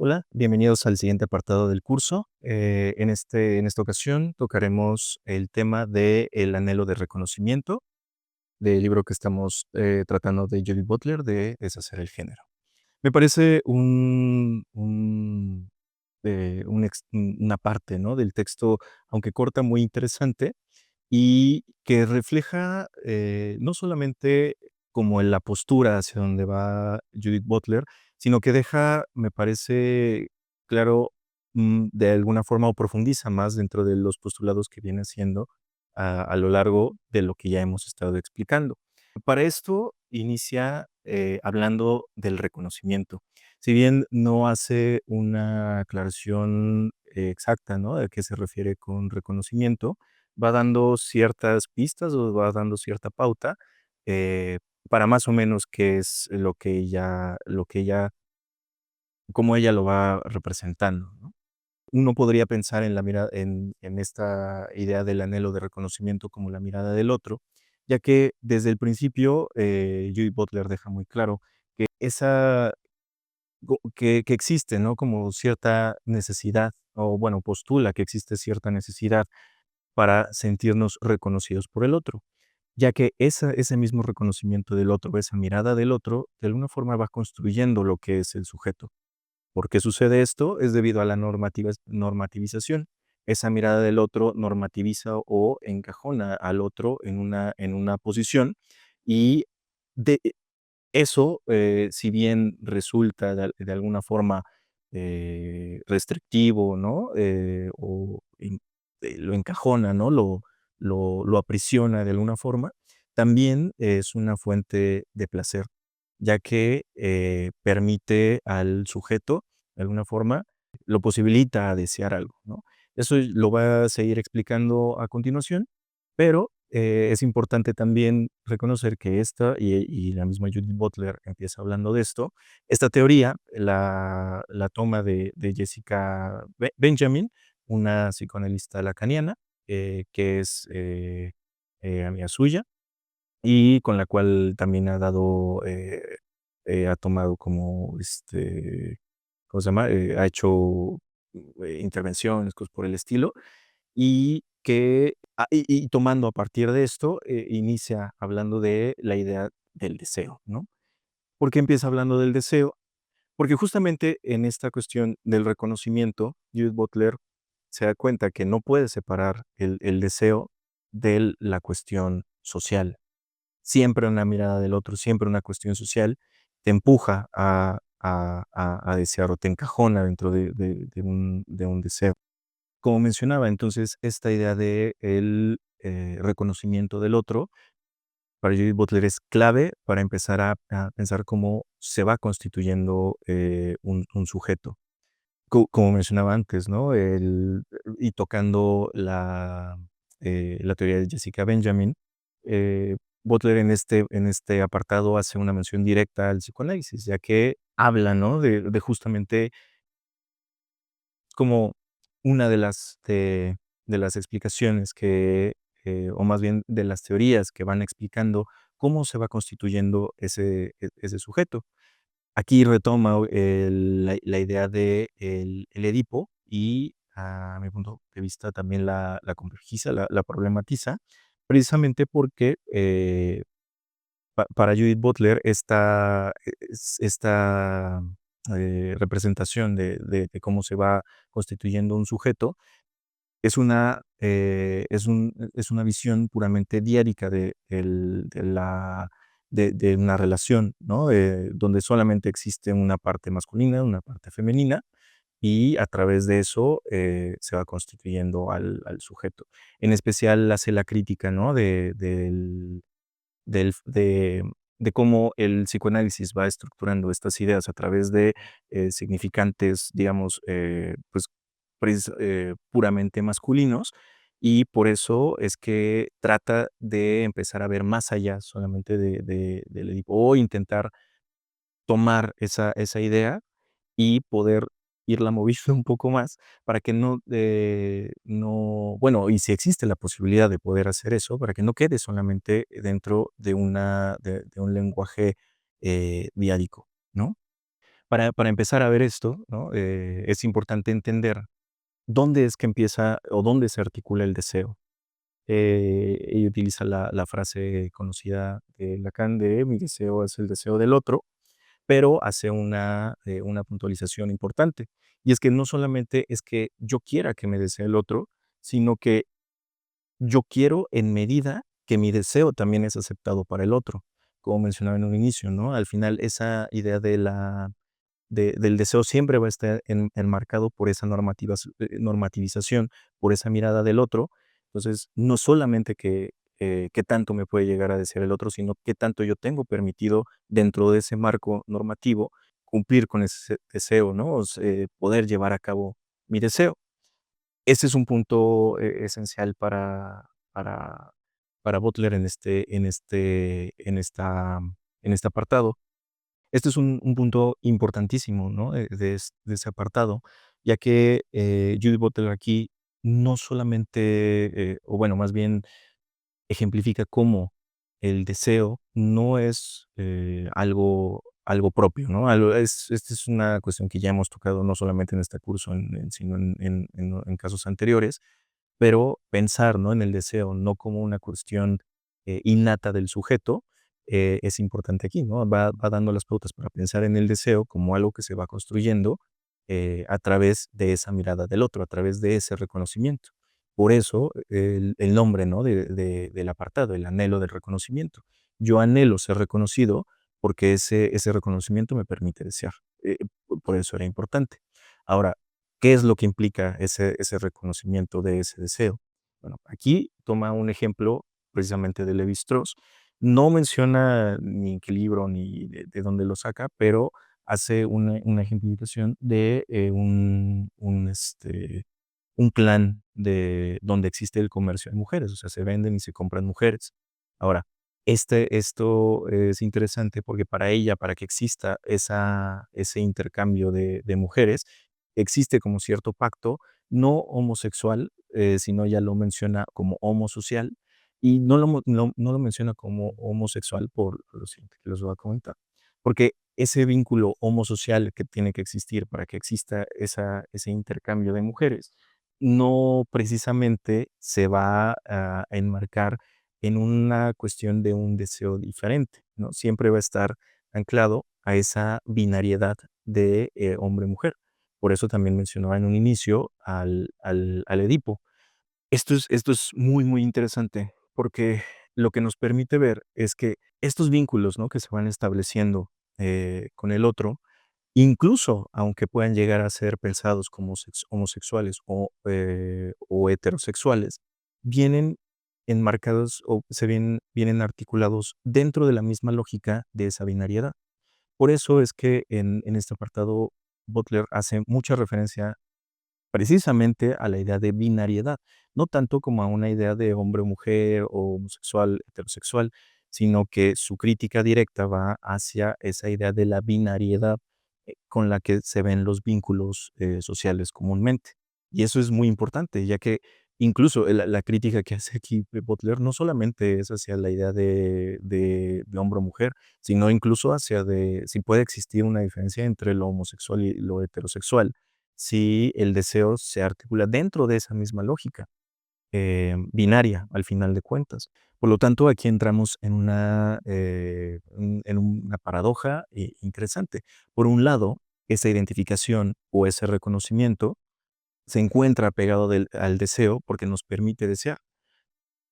Hola, bienvenidos al siguiente apartado del curso. En esta ocasión tocaremos el tema de el anhelo de reconocimiento, del libro que estamos tratando de Judith Butler, de Deshacer el género. Me parece una parte, ¿no?, del texto, aunque corta, muy interesante y que refleja no solamente como en la postura hacia donde va Judith Butler, sino que deja, me parece claro, de alguna forma o profundiza más dentro de los postulados que viene haciendo a lo largo de lo que ya hemos estado explicando. Para esto inicia hablando del reconocimiento. Si bien no hace una aclaración exacta, ¿no?, de a qué se refiere con reconocimiento, va dando ciertas pistas o va dando cierta pauta eh, para más o menos qué es cómo ella lo va representando, ¿no? Uno podría pensar en la mirada, en esta idea del anhelo de reconocimiento como la mirada del otro, ya que desde el principio Judith Butler deja muy claro que que existe, ¿no?, como cierta necesidad, o bueno, postula que existe cierta necesidad para sentirnos reconocidos por el otro, ya que ese mismo reconocimiento del otro, esa mirada del otro, de alguna forma va construyendo lo que es el sujeto. ¿Por qué sucede esto? Es debido a la normativización. Esa mirada del otro normativiza o encajona al otro en una posición y de eso, si bien resulta de alguna forma restrictivo, ¿no? Lo encajona, ¿no? Lo aprisiona de alguna forma, también es una fuente de placer, ya que permite al sujeto, de alguna forma, lo posibilita a desear algo, ¿no? Eso lo va a seguir explicando a continuación, pero es importante también reconocer que y la misma Judith Butler empieza hablando de esto, esta teoría la toma de Jessica Benjamin, una psicoanalista lacaniana, que es amiga suya, y con la cual también ha tomado como, ¿cómo se llama? Ha hecho intervenciones, cosas por el estilo, y tomando a partir de esto, inicia hablando de la idea del deseo, ¿no? ¿Por qué empieza hablando del deseo? Porque justamente en esta cuestión del reconocimiento, Judith Butler se da cuenta que no puede separar el deseo de la cuestión social. Siempre una mirada del otro, siempre una cuestión social, te empuja a desear o te encajona dentro de un deseo. Como mencionaba, entonces, esta idea de el reconocimiento del otro, para Judith Butler es clave para empezar a pensar cómo se va constituyendo un sujeto. Como mencionaba antes, ¿no? Y tocando la teoría de Jessica Benjamin, Butler en este apartado hace una mención directa al psicoanálisis, ya que habla, ¿no?, de justamente como una de las explicaciones o más bien de las teorías que van explicando cómo se va constituyendo ese sujeto. Aquí retoma la idea de el Edipo y, a mi punto de vista, también la complejiza, la problematiza, precisamente porque, para Judith Butler esta representación de cómo se va constituyendo un sujeto es una visión puramente diárica de una relación, ¿no? Donde solamente existe una parte masculina, una parte femenina, y a través de eso se va constituyendo al sujeto. En especial hace la crítica, ¿no?, del de cómo el psicoanálisis va estructurando estas ideas a través de significantes, digamos, pues, puramente masculinos, y por eso es que trata de empezar a ver más allá solamente del Edipo, o intentar tomar esa idea y poder irla moviendo un poco más para que no, bueno, y si existe la posibilidad de poder hacer eso, para que no quede solamente dentro de un lenguaje diádico, ¿no? Para empezar a ver esto, ¿no? Es importante entender dónde es que empieza o dónde se articula el deseo. Ella utiliza la frase conocida de Lacan de mi deseo es el deseo del otro, pero hace una puntualización importante. Y es que no solamente es que yo quiera que me desee el otro, sino que yo quiero en medida que mi deseo también es aceptado para el otro, como mencionaba en un inicio, ¿no? Al final, esa idea del deseo siempre va a estar enmarcado por esa normativización, por esa mirada del otro. Entonces, no solamente qué tanto me puede llegar a desear el otro, sino qué tanto yo tengo permitido dentro de ese marco normativo cumplir con ese deseo, ¿no? Poder llevar a cabo mi deseo. Ese es un punto esencial para Butler en este apartado. Este es un punto importantísimo, ¿no? De ese apartado, ya que Judith Butler aquí no solamente, o bueno, más bien ejemplifica cómo el deseo no es algo propio, ¿no? Esta es una cuestión que ya hemos tocado no solamente en este curso, sino en casos anteriores, pero pensar, ¿no? En el deseo, no como una cuestión innata del sujeto, es importante aquí, ¿no? Va dando las pautas para pensar en el deseo como algo que se va construyendo a través de esa mirada del otro, a través de ese reconocimiento. Por eso el nombre, ¿no? Del apartado, el anhelo del reconocimiento. Yo anhelo ser reconocido porque ese reconocimiento me permite desear. Por eso era importante. Ahora, ¿qué es lo que implica ese reconocimiento de ese deseo? Bueno, aquí toma un ejemplo precisamente de Levi-Strauss. No menciona ni en qué libro ni de dónde lo saca, pero hace una ejemplificación de un clan donde existe el comercio de mujeres, o sea, se venden y se compran mujeres. Ahora, esto es interesante porque para ella, para que exista ese intercambio de mujeres, existe como cierto pacto, no homosexual, sino ella lo menciona como homosocial, y no lo menciona como homosexual por lo siguiente que les voy a comentar. Porque ese vínculo homosocial que tiene que existir para que exista ese intercambio de mujeres, no precisamente se va a enmarcar en una cuestión de un deseo diferente, ¿no? Siempre va a estar anclado a esa binariedad de hombre-mujer. Por eso también mencionaba en un inicio al Edipo. Esto es muy, muy interesante, porque lo que nos permite ver es que estos vínculos, ¿no? Que se van estableciendo con el otro, incluso aunque puedan llegar a ser pensados como homosexuales o heterosexuales, vienen enmarcados o vienen articulados dentro de la misma lógica de esa binariedad. Por eso es que en este apartado Butler hace mucha referencia precisamente a la idea de binariedad, no tanto como a una idea de hombre o mujer o homosexual, heterosexual, sino que su crítica directa va hacia esa idea de la binariedad con la que se ven los vínculos sociales comúnmente. Y eso es muy importante, ya que incluso la crítica que hace aquí Butler no solamente es hacia la idea de hombre o mujer, sino incluso hacia si puede existir una diferencia entre lo homosexual y lo heterosexual si el deseo se articula dentro de esa misma lógica, binaria, al final de cuentas. Por lo tanto, aquí entramos en una paradoja interesante. Por un lado, esa identificación o ese reconocimiento se encuentra pegado al deseo porque nos permite desear,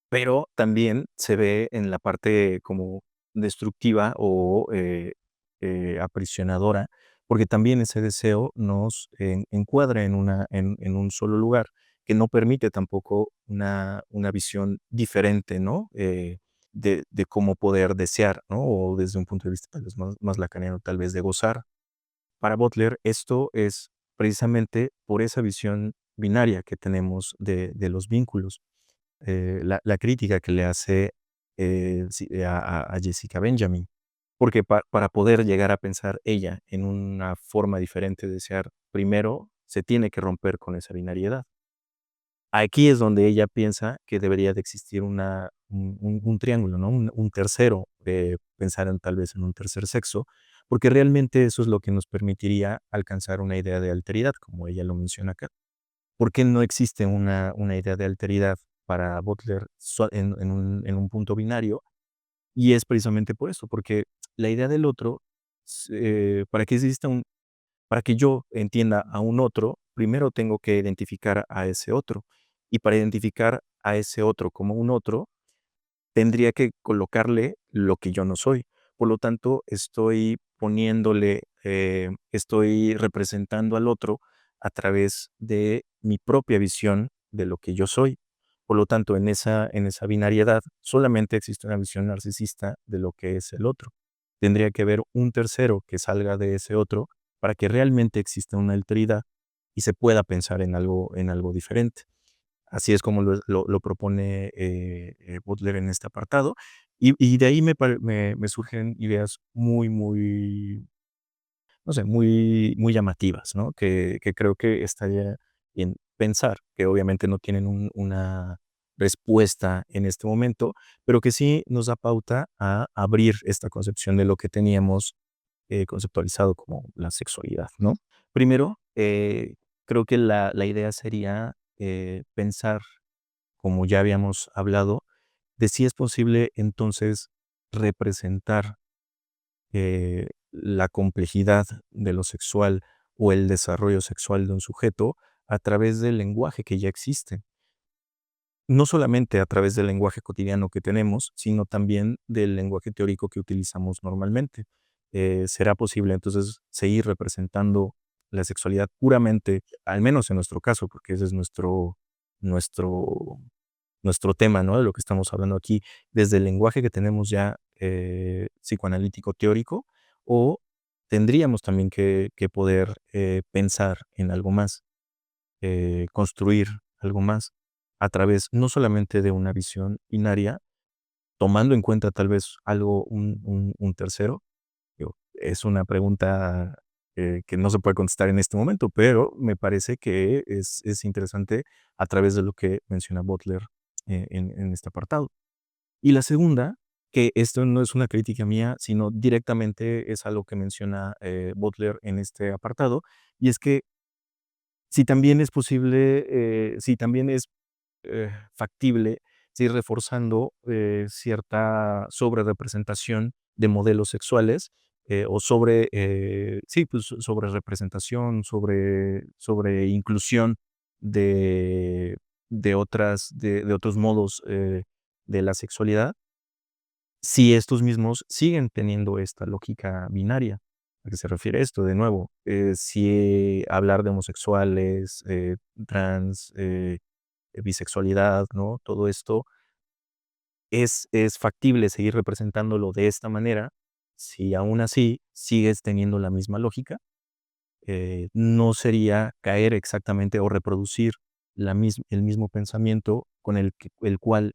pero también se ve en la parte como destructiva o aprisionadora, porque también ese deseo nos encuadra en un solo lugar, que no permite tampoco una visión diferente, ¿no? De cómo poder desear, ¿no? O desde un punto de vista tal vez más lacaniano, tal vez de gozar. Para Butler, esto es precisamente por esa visión binaria que tenemos de los vínculos la crítica que le hace a Jessica Benjamin. Porque para poder llegar a pensar ella en una forma diferente de desear, primero se tiene que romper con esa binariedad. Aquí es donde ella piensa que debería de existir un triángulo, ¿no? Un tercero, pensar tal vez en un tercer sexo, porque realmente eso es lo que nos permitiría alcanzar una idea de alteridad, como ella lo menciona acá. ¿Por qué no existe una idea de alteridad para Butler en un punto binario? Y es precisamente por eso, porque la idea del otro, para que exista para que yo entienda a un otro, primero tengo que identificar a ese otro. Y para identificar a ese otro como un otro, tendría que colocarle lo que yo no soy. Por lo tanto, estoy representando al otro a través de mi propia visión de lo que yo soy. Por lo tanto, en esa binariedad solamente existe una visión narcisista de lo que es el otro. Tendría que haber un tercero que salga de ese otro para que realmente exista una alteridad y se pueda pensar en algo diferente. Así es como lo propone Butler en este apartado. Y de ahí me surgen ideas muy, no sé, muy llamativas, ¿no? Que creo que estaría bien pensar, que obviamente no tienen una respuesta en este momento, pero que sí nos da pauta a abrir esta concepción de lo que teníamos conceptualizado como la sexualidad, ¿no? Primero, creo que la idea sería pensar, como ya habíamos hablado, de si es posible entonces representar la complejidad de lo sexual o el desarrollo sexual de un sujeto a través del lenguaje que ya existe. No solamente a través del lenguaje cotidiano que tenemos, sino también del lenguaje teórico que utilizamos normalmente. ¿Será posible entonces seguir representando la sexualidad puramente, al menos en nuestro caso, porque ese es nuestro nuestro tema, ¿no? De lo que estamos hablando aquí, desde el lenguaje que tenemos ya psicoanalítico teórico, o tendríamos también que poder pensar en algo más, construir algo más a través no solamente de una visión binaria, tomando en cuenta tal vez algo, un tercero. Digo, es una pregunta que no se puede contestar en este momento, pero me parece que es interesante a través de lo que menciona Butler en este apartado. Y la segunda, que esto no es una crítica mía, sino directamente es algo que menciona Butler en este apartado, y es que si también es posible, si también es factible seguir reforzando cierta sobrerepresentación de modelos sexuales o sí, pues sobre representación, sobre inclusión de, de otros modos de la sexualidad, si estos mismos siguen teniendo esta lógica binaria. ¿A qué se refiere esto? De nuevo, si hablar de homosexuales, trans, bisexualidad, ¿no? Todo esto es factible seguir representándolo de esta manera si aún así sigues teniendo la misma lógica. No sería caer exactamente o reproducir el mismo pensamiento con el cual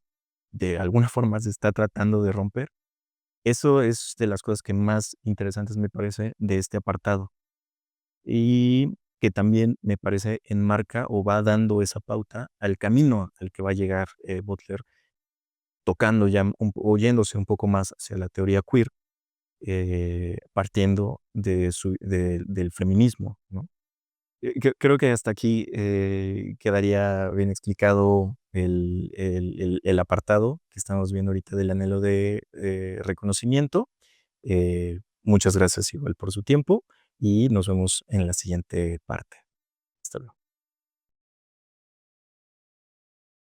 de alguna forma se está tratando de romper. Eso es de las cosas que más interesantes me parece de este apartado y que también me parece enmarca o va dando esa pauta al camino al que va a llegar Butler tocando ya oyéndose un poco más hacia la teoría queer, partiendo del feminismo, ¿no? Creo que hasta aquí quedaría bien explicado el apartado que estamos viendo ahorita del anhelo de reconocimiento. Muchas gracias igual por su tiempo y nos vemos en la siguiente parte.